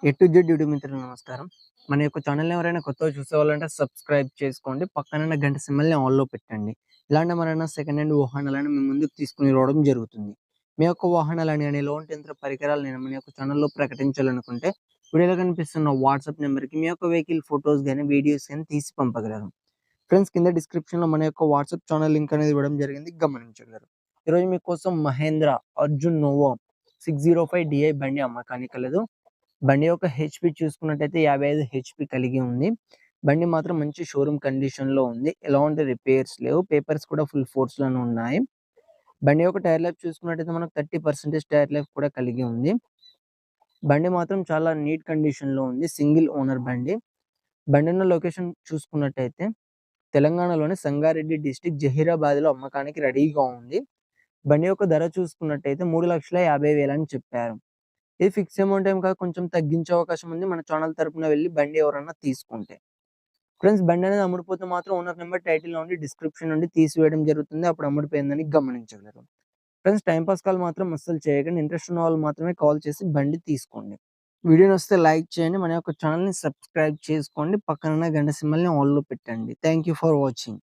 A to Z YouTube మిత్రులకు నమస్కారం. మన యొక్క ఛానల్‌ని ఎవరైనా కొత్తగా చూసేవాళ్ళంటే సబ్స్క్రైబ్ చేసుకోండి. పక్కనున్న గంట సింబల్‌ని ఆల్‌లో పెట్టండి. ఇలాంటి మరెన్నో సెకండ్ హ్యాండ్ వాహనాలను మీ ముందుకు తీసుకొని రావడం జరుగుతుంది. మీ యొక్క వాహనాలని గాని, ఎలాంటి యంత్ర పరికరాలని మన యొక్క ఛానల్‌లో ప్రకటించాలనుకుంటే వీడియోలో కనిపిస్తున్న వాట్సాప్ నంబర్‌కి మీ యొక్క వెహికల్ ఫోటోస్ గాని, వీడియోస్ గాని తీసి పంపగలరు. ఫ్రెండ్స్ కింద డిస్క్రిప్షన్‌లో మన యొక్క వాట్సాప్ ఛానల్ లింక్ అనేది ఇవ్వడం జరిగింది. గమనించగలరు. ఈరోజు మీకోసం మహేంద్ర అర్జున్ నోవో 605 DI బండి అమ్మకానికి కలదు. బండి యొక్క హెచ్‌పీ చూసుకున్నట్టయితే 55 హెచ్‌పీ కలిగి ఉంది. బండి మాత్రం మంచి షోరూమ్ కండిషన్‌లో ఉంది. ఎలాంటి రిపేర్స్ లేవు. పేపర్స్ కూడా ఫుల్ ఫోర్స్‌లోనే ఉన్నాయి. బండి యొక్క టైర్ లైఫ్ చూసుకున్నట్టయితే మనకు 30% టైర్ లైఫ్ కూడా కలిగి ఉంది. బండి మాత్రం చాలా నీట్ కండిషన్‌లో ఉంది. సింగిల్ ఓనర్ బండి. బండి ఉన్న లొకేషన్ చూసుకున్నట్టయితే తెలంగాణలోని సంగారెడ్డి డిస్ట్రిక్ట్ జహీరాబాద్‌లో అమ్మకానికి రెడీగా ఉంది. బండి యొక్క ధర చూసుకున్నట్టయితే 3,50,000 అని చెప్పారు. ఇది ఫిక్స్ అమౌంట్ ఏం కాదు. కొంచెం తగ్గించే అవకాశం ఉంది. మన ఛానల్ తరపున వెళ్లి బండి ఎవరన్నా తీసుకుంటే. ఫ్రెండ్స్ బండనేది అమ్ముడుపోతే మాత్రం ఓనర్ నంబర్ టైటిల్‌లో ఉండి డిస్క్రిప్షన్ నుండి తీసివేయడం జరుగుతుంది. అప్పుడు అమ్ముడుపోయిందని గమనించగలరు. ఫ్రెండ్స్ టైమ్ పాస్ కాల్ మాత్రం అస్సలు చేయకండి. ఇంట్రెస్ట్ ఉన్న వాళ్ళు మాత్రమే కాల్ చేసి బండి తీసుకోండి. వీడియో నచ్చితే లైక్ చేయండి. మన యొక్క ఛానల్‌ని సబ్స్క్రైబ్ చేసుకోండి. పక్కనున్న గంట సింబల్‌ని ఆల్‌లో పెట్టండి. Thank you for watching.